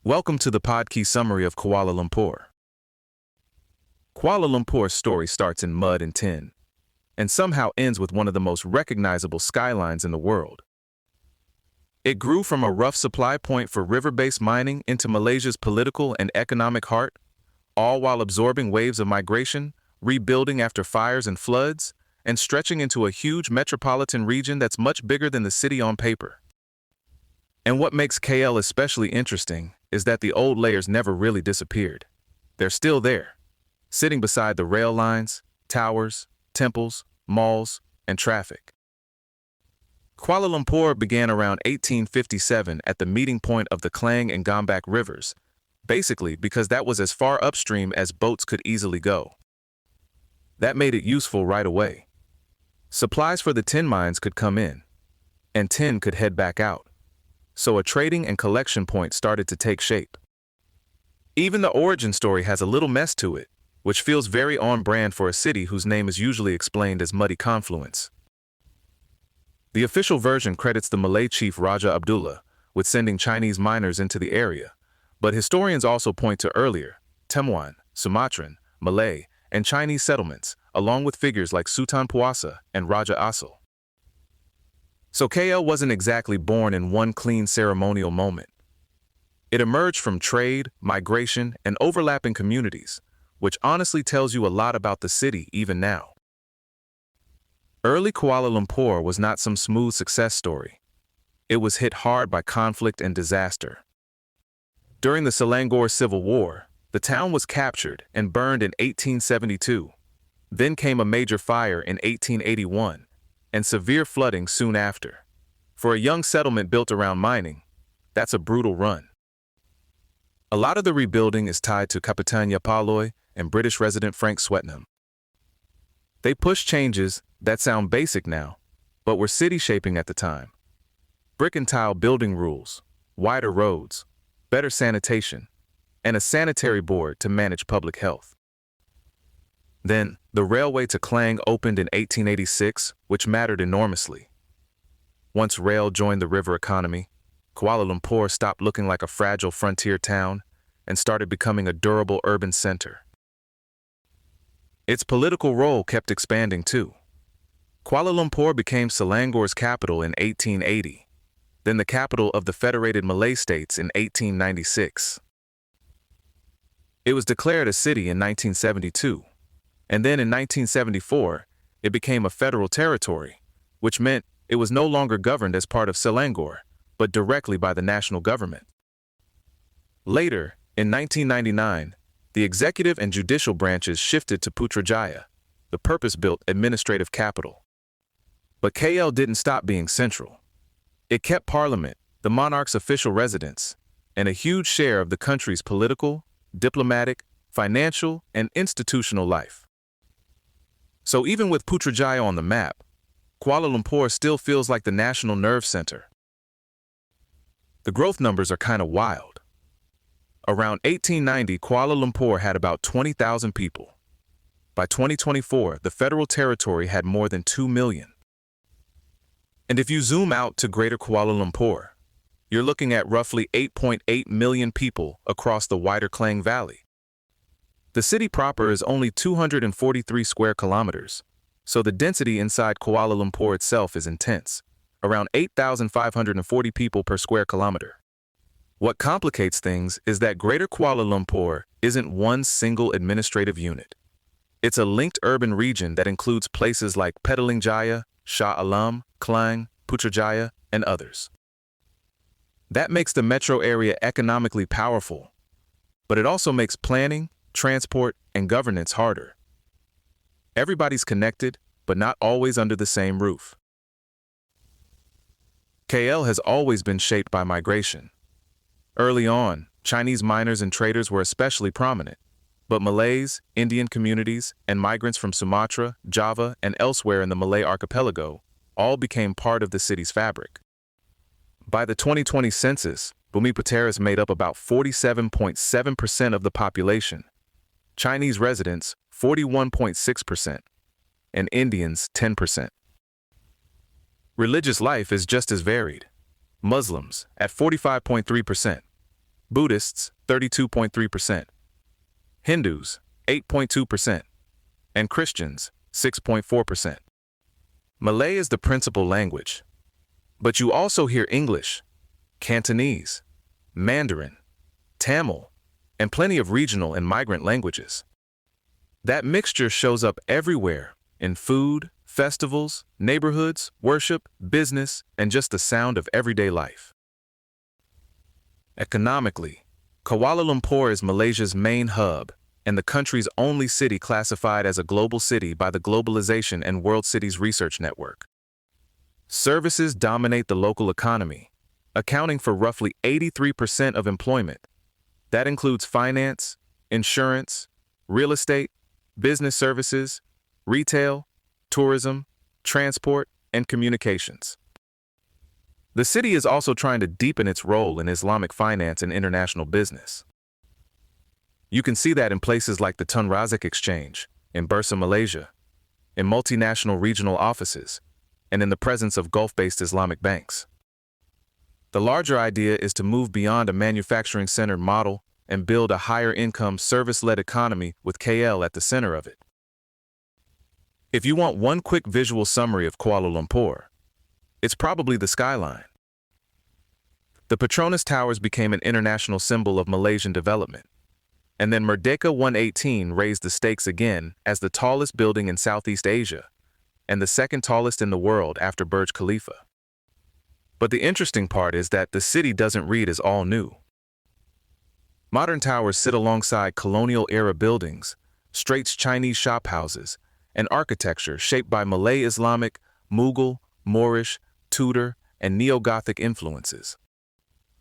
Welcome to the Podkey summary of Kuala Lumpur. Kuala Lumpur's story starts in mud and tin, and somehow ends with one of the most recognizable skylines in the world. It grew from a rough supply point for river-based mining into Malaysia's political and economic heart, all while absorbing waves of migration, rebuilding after fires and floods, and stretching into a huge metropolitan region that's much bigger than the city on paper. And what makes KL especially interesting is that the old layers never really disappeared. They're still there, sitting beside the rail lines, towers, temples, malls, and traffic. Kuala Lumpur began around 1857 at the meeting point of the Klang and Gombak rivers, basically because that was as far upstream as boats could easily go. That made it useful right away. Supplies for the tin mines could come in, and tin could head back out. So a trading and collection point started to take shape. Even the origin story has a little mess to it, which feels very on brand for a city whose name is usually explained as Muddy Confluence. The official version credits the Malay chief Raja Abdullah with sending Chinese miners into the area, but historians also point to earlier Temuan, Sumatran, Malay, and Chinese settlements, along with figures like Sultan Puasa and Raja Asal. So KL wasn't exactly born in one clean ceremonial moment. It emerged from trade, migration, and overlapping communities, which honestly tells you a lot about the city even now. Early Kuala Lumpur was not some smooth success story. It was hit hard by conflict and disaster. During the Selangor Civil War, the town was captured and burned in 1872. Then came a major fire in 1881. And severe flooding soon after. For a young settlement built around mining, that's a brutal run. A lot of the rebuilding is tied to Kapitan Yapaloy and British resident Frank Swetnam. They pushed changes that sound basic now, but were city-shaping at the time. Brick and tile building rules, wider roads, better sanitation, and a sanitary board to manage public health. Then, the railway to Klang opened in 1886, which mattered enormously. Once rail joined the river economy, Kuala Lumpur stopped looking like a fragile frontier town and started becoming a durable urban center. Its political role kept expanding too. Kuala Lumpur became Selangor's capital in 1880, then the capital of the Federated Malay States in 1896. It was declared a city in 1972. And then in 1974, it became a federal territory, which meant it was no longer governed as part of Selangor, but directly by the national government. Later, in 1999, the executive and judicial branches shifted to Putrajaya, the purpose-built administrative capital. But KL didn't stop being central. It kept Parliament, the monarch's official residence, and a huge share of the country's political, diplomatic, financial, and institutional life. So even with Putrajaya on the map, Kuala Lumpur still feels like the national nerve center. The growth numbers are kind of wild. Around 1890, Kuala Lumpur had about 20,000 people. By 2024, the federal territory had more than 2 million. And if you zoom out to Greater Kuala Lumpur, you're looking at roughly 8.8 million people across the wider Klang Valley. The city proper is only 243 square kilometers, so the density inside Kuala Lumpur itself is intense, around 8,540 people per square kilometer. What complicates things is that Greater Kuala Lumpur isn't one single administrative unit. It's a linked urban region that includes places like Petaling Jaya, Shah Alam, Klang, Putrajaya, and others. That makes the metro area economically powerful, but it also makes planning, transport, and governance harder. Everybody's connected, but not always under the same roof. KL has always been shaped by migration. Early on, Chinese miners and traders were especially prominent, but Malays, Indian communities, and migrants from Sumatra, Java, and elsewhere in the Malay archipelago all became part of the city's fabric. By the 2020 census, Bumiputeras made up about 47.7% of the population, Chinese residents 41.6%, and Indians 10%. Religious life is just as varied. Muslims at 45.3%, Buddhists, 32.3%, Hindus, 8.2%, and Christians, 6.4%. Malay is the principal language, but you also hear English, Cantonese, Mandarin, Tamil, and plenty of regional and migrant languages. That mixture shows up everywhere in food, festivals, neighborhoods, worship, business, and just the sound of everyday life. Economically, Kuala Lumpur is Malaysia's main hub and the country's only city classified as a global city by the Globalization and World Cities Research Network. Services dominate the local economy, accounting for roughly 83% of employment. That includes finance, insurance, real estate, business services, retail, tourism, transport, and communications. The city is also trying to deepen its role in Islamic finance and international business. You can see that in places like the Tun Razak Exchange, in Bursa, Malaysia, in multinational regional offices, and in the presence of Gulf-based Islamic banks. The larger idea is to move beyond a manufacturing-centered model and build a higher-income, service-led economy with KL at the center of it. If you want one quick visual summary of Kuala Lumpur, it's probably the skyline. The Petronas Towers became an international symbol of Malaysian development, and then Merdeka 118 raised the stakes again as the tallest building in Southeast Asia and the second tallest in the world after Burj Khalifa. But the interesting part is that the city doesn't read as all new. Modern towers sit alongside colonial-era buildings, Straits Chinese shophouses, and architecture shaped by Malay Islamic, Mughal, Moorish, Tudor, and Neo-Gothic influences.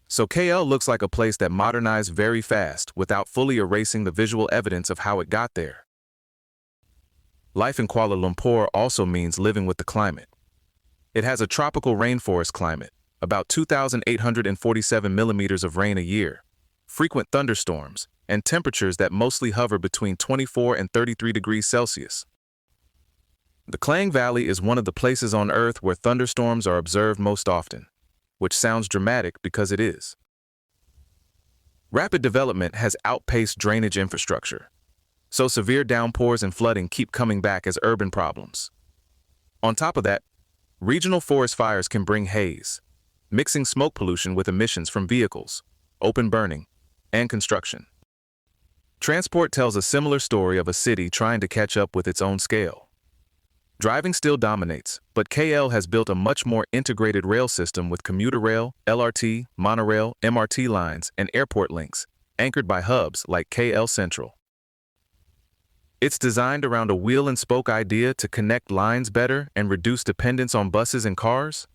So KL looks like a place that modernized very fast without fully erasing the visual evidence of how it got there. Life in Kuala Lumpur also means living with the climate. It has a tropical rainforest climate, about 2,847 millimeters of rain a year, frequent thunderstorms, and temperatures that mostly hover between 24 and 33 degrees Celsius. The Klang Valley is one of the places on Earth where thunderstorms are observed most often, which sounds dramatic because it is. Rapid development has outpaced drainage infrastructure, so severe downpours and flooding keep coming back as urban problems. On top of that, regional forest fires can bring haze, mixing smoke pollution with emissions from vehicles, open burning, and construction. Transport tells a similar story of a city trying to catch up with its own scale. Driving still dominates, but KL has built a much more integrated rail system with commuter rail, LRT, monorail, MRT lines, and airport links, anchored by hubs like KL Central. It's designed around a wheel and spoke idea to connect lines better and reduce dependence on buses and cars.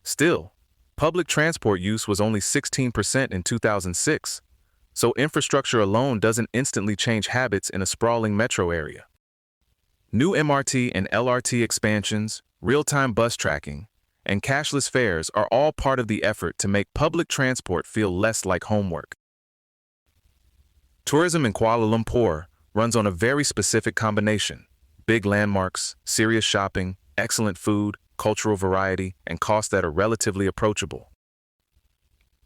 Still, public transport use was only 16% in 2006, so infrastructure alone doesn't instantly change habits in a sprawling metro area. New MRT and LRT expansions, real-time bus tracking, and cashless fares are all part of the effort to make public transport feel less like homework. Tourism in Kuala Lumpur runs on a very specific combination: big landmarks, serious shopping, excellent food, cultural variety, and costs that are relatively approachable.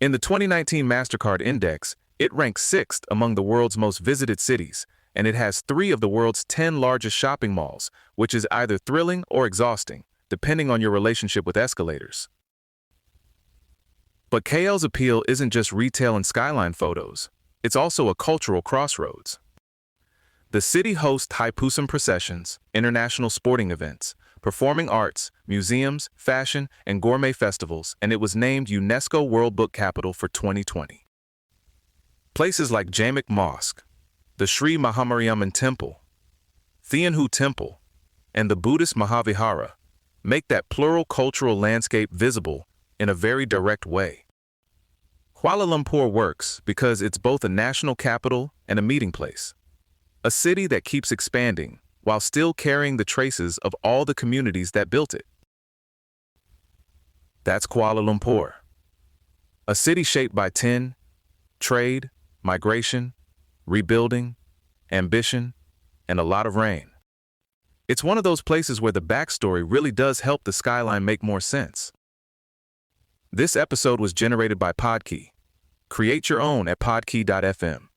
In the 2019 MasterCard Index, it ranks 6th among the world's most visited cities, and it has 3 of the world's 10 largest shopping malls, which is either thrilling or exhausting, depending on your relationship with escalators. But KL's appeal isn't just retail and skyline photos, it's also a cultural crossroads. The city hosts Thaipusam processions, international sporting events, performing arts, museums, fashion, and gourmet festivals, and it was named UNESCO World Book Capital for 2020. Places like Jamek Mosque, the Sri Mahamariamman Temple, Thian Hu Temple, and the Buddhist Mahavihara make that plural cultural landscape visible in a very direct way. Kuala Lumpur works because it's both a national capital and a meeting place, a city that keeps expanding while still carrying the traces of all the communities that built it. That's Kuala Lumpur, a city shaped by tin, trade, migration, rebuilding, ambition, and a lot of rain. It's one of those places where the backstory really does help the skyline make more sense. This episode was generated by Podkey. Create your own at podkey.fm.